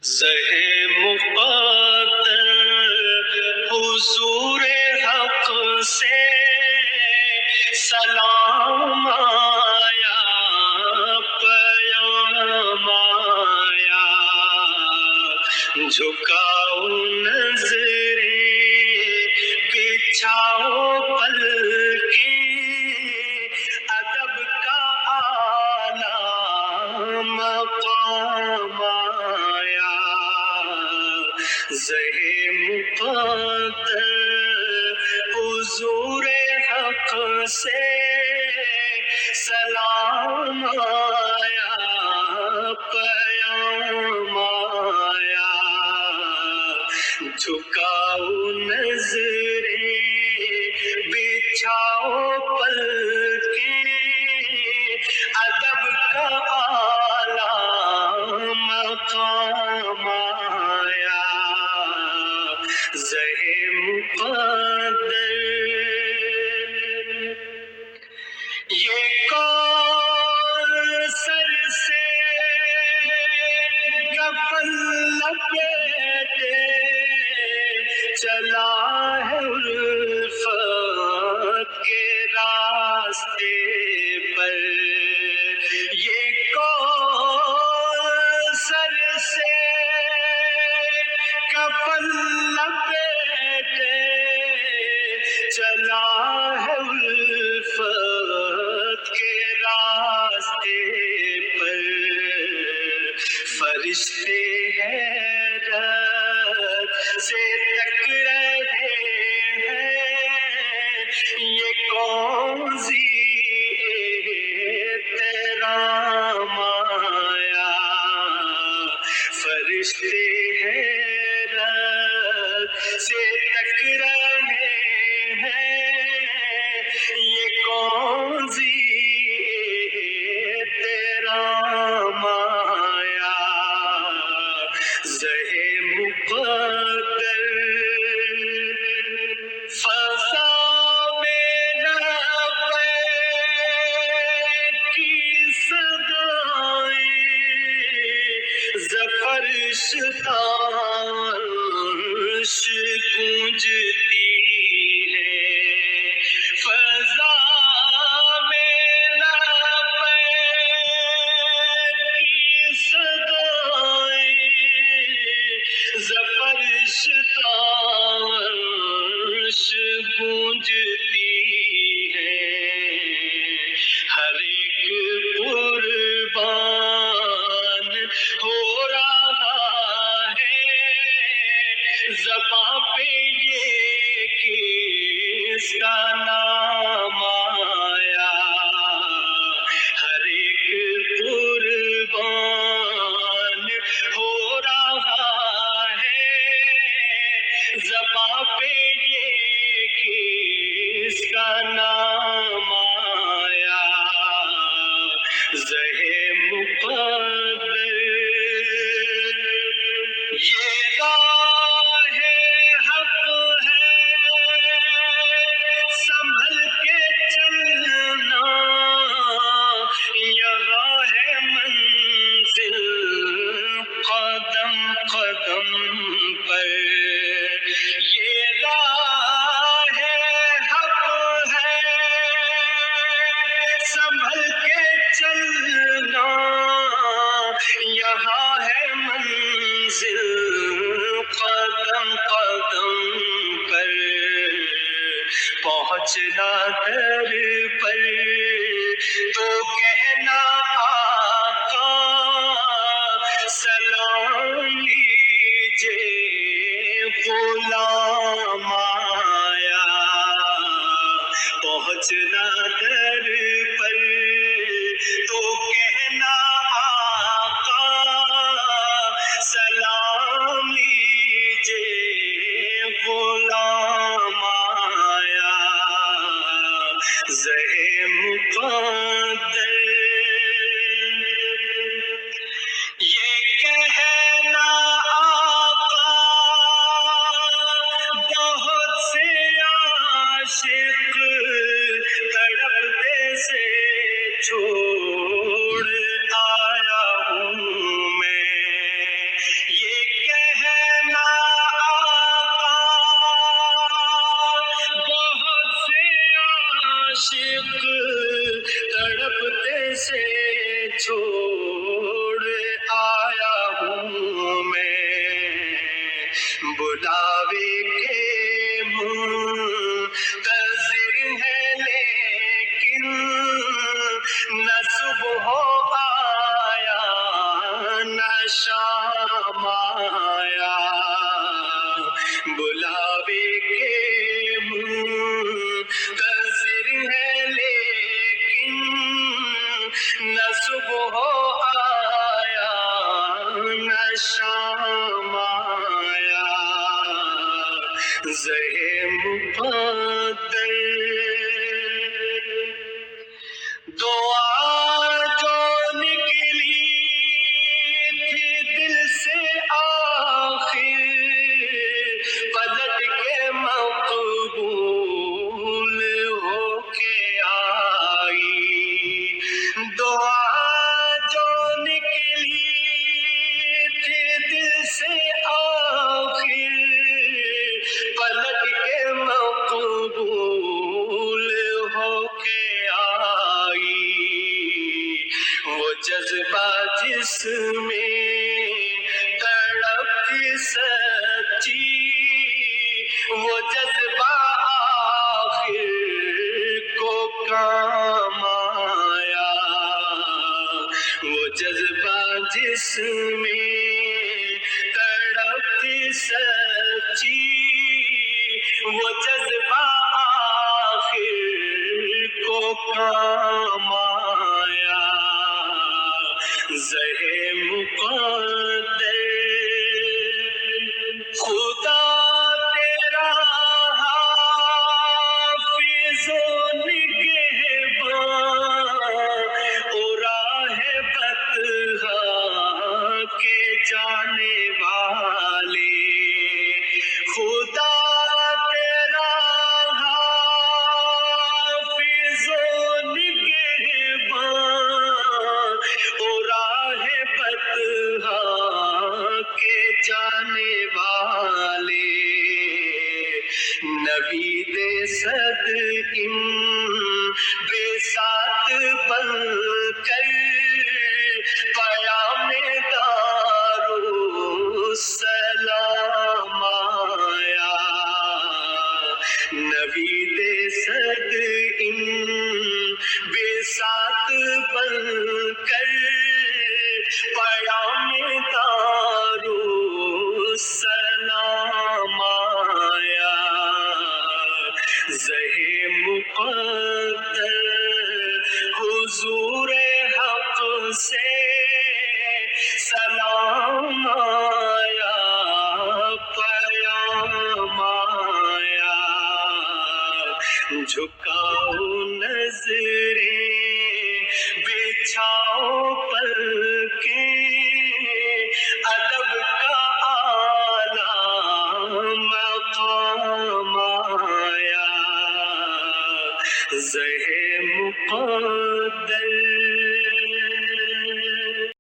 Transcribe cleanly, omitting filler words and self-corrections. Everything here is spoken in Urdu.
زہے مقدر حضور حق سے سلام آیا، پیام آیا، جھکاؤ نظریں بچھاؤ پلکیں، ادب کا اعلیٰ مقام آیا، زہے مقدر حضور حق سے سلام آیا، پیام آیا، جھکاؤ نظریں بچھاؤ پلکیں، ادب کا اعلیٰ مقام آیا، زہے مقدر۔ یہ کون سر سے کفن لپیٹے چلا ہے الفت کے راستے پر، یہ کون سر سے کفن لپیٹے چلا ہے الفت کے راستے پر، فرشتے حیرت سے تک رہے ہیں، یہ کون سی احترام آیا، فرشتے حیرت سے تک رہے ہیں، یہ کون سی احترام آیا، زہے مقدر۔ فضا میں لبیک کی صدائیں ظفر شتاش گونجتی ہے، فضا میں لبیک کی صدائیں ظفر شتاش گونجتی ہے، ہر ایک قربان ہو رہا ہے، زباں پہ یہ کس کا نام آیا، ہر ایک قربان ہو رہا ہے، زباں پہ یہ کس کا نام آیا، زہے مقدر۔ یہ راہ حق ہے سنبھل کے چلنا، یہاں ہے منزل قدم قدم پر، یہ راہ حق ہے سنبھل کے چلنا، یہاں ہے منزل قدم قدم پر، پہنچنا در پر تو کہنا آقا سلام لیجے غلام آیا، پہنچنا در پر تو کہنا آقا سلام لیجے غلام آیا، زہے مقدر۔ یہ کہنا آقا بہت سے عاشق تڑپتے سے بلاوے کے منتظر ہے لیکن نہ صبح آیا نہ شام آیا، بلاوے کے منتظر ہے لیکن نہ صبح آیا نہ شام آیا، زہے مقدر دعا جو نکلی تھی دل سے آخر پلٹ کے مقبول ہو کے آئی، دعا جو نکلی تھی دل سے آخر پلٹ کے مقبول ہو کے آئی، وہ جذبہ جس میں تڑپ تھی سچی، وہ جذبہ آخر کو کام آیا، وہ جذبہ جس میں تڑپ تھی سچی، وہ جذبہ آخر کو کام آیا، زہے مقدر خدا تیرا حافظ و نگہباں اور راہ بطحا کے جانے والے، خدا تیرا حافظ و نگہباں اور راہ بطحا کے جانے والے، نوید صد بے ساتھ بن کر پیام دارالسلام آیا، نوید صد بے ساتھ بن کر پیام دارالسلام آیا، زہے مقدر حضور حق سے سلام آیا، پیام آیا، جھکاؤ نظریں بچھاؤ پر کے ادب